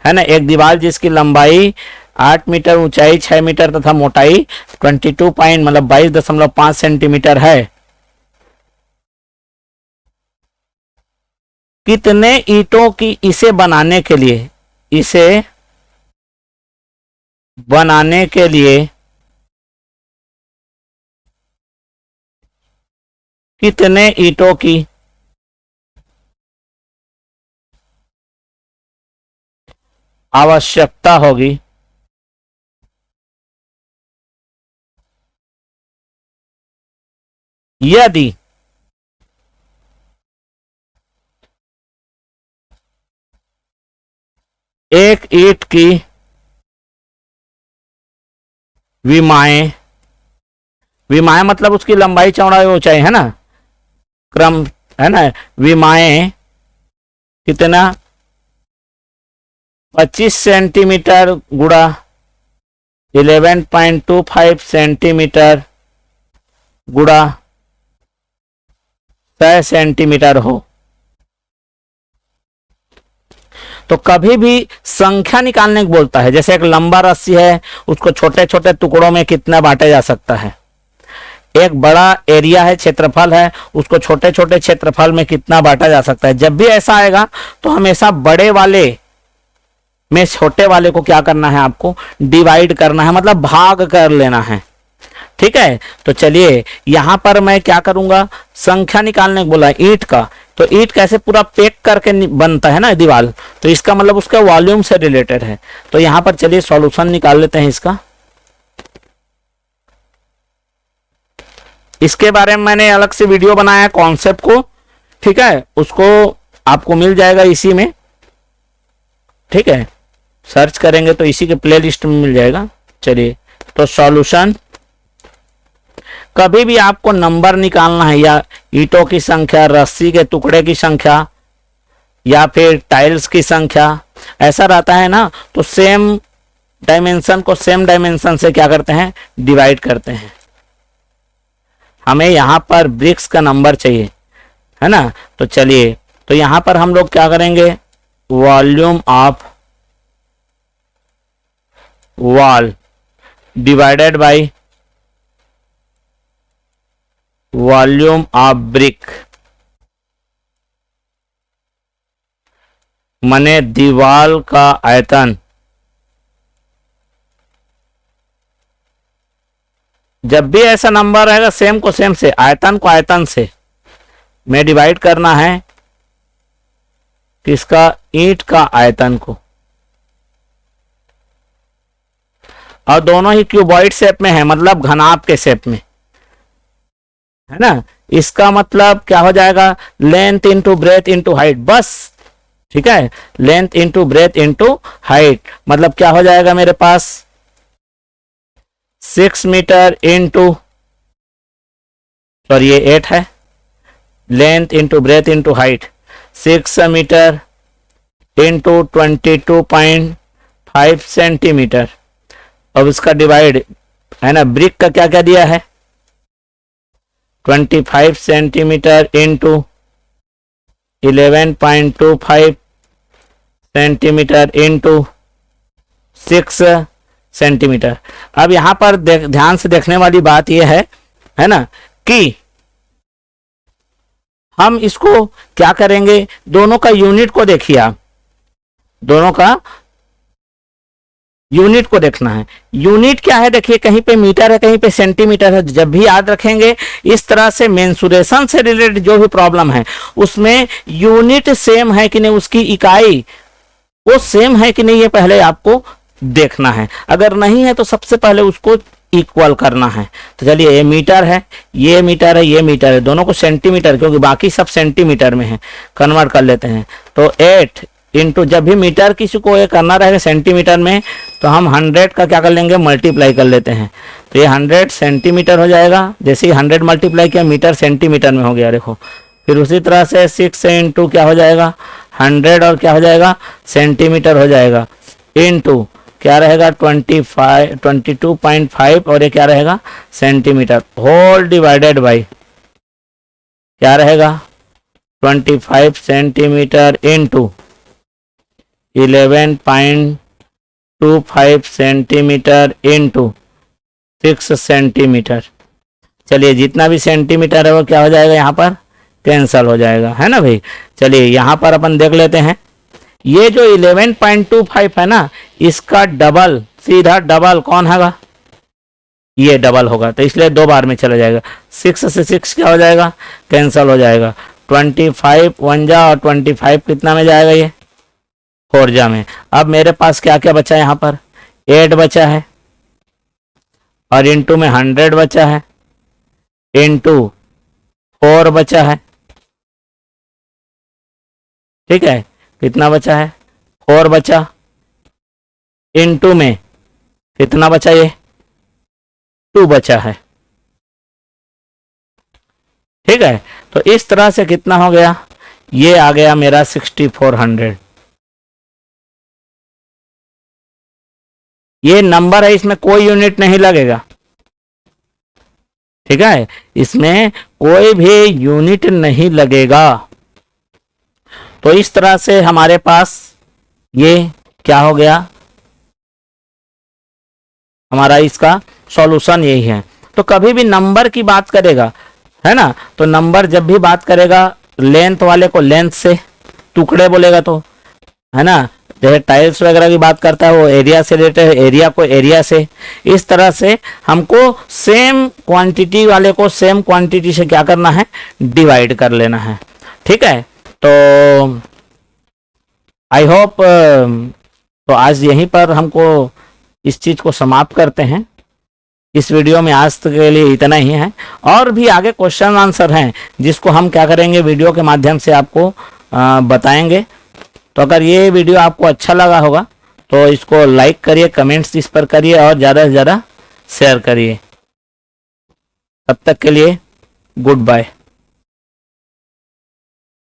[SPEAKER 1] ना। एक दीवार जिसकी लंबाई 8 मीटर, ऊंचाई 6 मीटर तथा मोटाई 22 पॉइंट मतलब 22.5 सेंटीमीटर है। कितने ईंटों की इसे बनाने के लिए कितने ईंटों की आवश्यकता होगी यदि एक ईंट की विमाएं मतलब उसकी लंबाई चौड़ाई ऊंचाई है ना, क्रम है ना, विमाएं कितना 25 सेंटीमीटर गुणा 11.25 सेंटीमीटर गुणा 6 सेंटीमीटर हो। तो कभी भी संख्या निकालने को बोलता है, जैसे एक लंबा रस्सी है उसको छोटे छोटे टुकड़ों में कितना बांटा जा सकता है, एक बड़ा एरिया है क्षेत्रफल है उसको छोटे छोटे क्षेत्रफल में कितना बांटा जा सकता है। जब भी ऐसा आएगा तो हमेशा बड़े वाले में छोटे वाले को क्या करना है आपको डिवाइड करना है, मतलब भाग कर लेना है। ठीक है, तो चलिए यहां पर मैं क्या करूंगा संख्या निकालने को बोला ईंट का, तो ईंट कैसे पूरा पैक करके बनता है ना दीवार, तो इसका मतलब उसका वॉल्यूम से रिलेटेड है। तो यहां पर चलिए सॉल्यूशन निकाल लेते हैं इसका। इसके बारे में मैंने अलग से वीडियो बनाया है कॉन्सेप्ट को, ठीक है, उसको आपको मिल जाएगा इसी में, ठीक है, सर्च करेंगे तो इसी के प्लेलिस्ट में मिल जाएगा। चलिए तो सॉल्यूशन, कभी भी आपको नंबर निकालना है या ईंटों की संख्या, रस्सी के टुकड़े की संख्या या फिर टाइल्स की संख्या, ऐसा रहता है ना, तो सेम डायमेंशन को सेम डायमेंशन से क्या करते हैं, डिवाइड करते हैं। हमें यहां पर ब्रिक्स का नंबर चाहिए है ना, तो चलिए तो यहां पर हम लोग क्या करेंगे, volume of wall divided by volume of brick, माने दीवार का आयतन, जब भी ऐसा नंबर रहेगा सेम को सेम से, आयतन को आयतन से में डिवाइड करना है, किसका, ईंट का आयतन को, और दोनों ही क्यूबॉइड शेप में है, मतलब घनाभ के शेप में है ना। इसका मतलब क्या हो जाएगा, length into breadth into height, बस, ठीक है, length into breadth into height, मतलब क्या हो जाएगा मेरे पास 6 मीटर इंटू, सॉरी ये 8 है, length into breadth into height 6 metre into 22.5 centimetre. अब इसका डिवाइड है ना, ब्रिक का क्या क्या दिया है, 25 centimetre into 11.25 centimetre into 6 centimetre. अब यहां पर ध्यान से देखने वाली बात यह है ना, कि हम इसको क्या करेंगे, दोनों का यूनिट को देखिए आप, दोनों का यूनिट को देखना है। यूनिट क्या है, देखिए कहीं पे मीटर है, कहीं पे सेंटीमीटर है। जब भी याद रखेंगे इस तरह से मेंसुरेशन से रिलेटेड जो भी प्रॉब्लम है उसमें यूनिट सेम है कि नहीं, उसकी इकाई वो सेम है कि नहीं, ये पहले आपको देखना है। अगर नहीं है तो सबसे पहले उसको इक्वल करना है। तो चलिए ये मीटर है, ये मीटर है, ये मीटर है, दोनों को सेंटीमीटर, क्योंकि बाकी सब सेंटीमीटर में है, कन्वर्ट कर लेते हैं। तो 8 इंटू, जब भी मीटर किसी को ये करना रहेगा सेंटीमीटर में, तो हम 100 का क्या कर लेंगे, मल्टीप्लाई कर लेते हैं। तो ये 100 सेंटीमीटर हो जाएगा। जैसे ही 100 मल्टीप्लाई किया, मीटर सेंटीमीटर में हो गया, देखो। फिर उसी तरह से 6 से इंटू क्या हो जाएगा, 100 और क्या हो जाएगा, सेंटीमीटर हो जाएगा, इंटू क्या रहेगा 22.5 और ये क्या रहेगा, सेंटीमीटर, होल डिवाइडेड बाई क्या रहेगा 25 centimetre into 11.25 centimetre into 6 centimetre. चलिए जितना भी सेंटीमीटर है वो क्या हो जाएगा, यहाँ पर कैंसल हो जाएगा, है ना भाई। चलिए यहाँ पर अपन देख लेते हैं, ये जो 11.25 है ना, इसका डबल, सीधा डबल कौन होगा, ये डबल होगा, तो इसलिए 2 बार में चला जाएगा। 6 से 6 क्या हो जाएगा, कैंसल हो जाएगा। 25 1 जा और 25 कितना में जाएगा, ये 4 जा में। अब मेरे पास क्या क्या बचा है, यहाँ पर 8 बचा है और इंटू में 100 बचा है, इंटू 4 बचा है, ठीक है, कितना बचा है 4 बचा, इंटू में कितना बचा, ये 2 बचा है, ठीक है। तो इस तरह से कितना हो गया, ये आ गया मेरा 6400। ये नंबर है, इसमें कोई यूनिट नहीं लगेगा, ठीक है, इसमें कोई भी यूनिट नहीं लगेगा। तो इस तरह से हमारे पास ये क्या हो गया, हमारा इसका सॉल्यूशन यही है। तो कभी भी नंबर की बात करेगा, है ना, तो नंबर जब भी बात करेगा, लेंथ वाले को लेंथ से, टुकड़े बोलेगा तो, है ना, जैसे टाइल्स वगैरह की बात करता है वो एरिया से रिलेटेड, एरिया को एरिया से। इस तरह से हमको सेम क्वांटिटी वाले को सेम क्वांटिटी से क्या करना है, डिवाइड कर लेना है, ठीक है, तो आई होप, तो आज यहीं पर हमको इस चीज़ को समाप्त करते हैं। इस वीडियो में आज तक के लिए इतना ही है, और भी आगे क्वेश्चन आंसर हैं जिसको हम क्या करेंगे, वीडियो के माध्यम से आपको बताएंगे। तो अगर ये वीडियो आपको अच्छा लगा होगा तो इसको लाइक करिए, कमेंट्स इस पर करिए और ज़्यादा से ज़्यादा शेयर करिए। तब तक के लिए गुड बाय।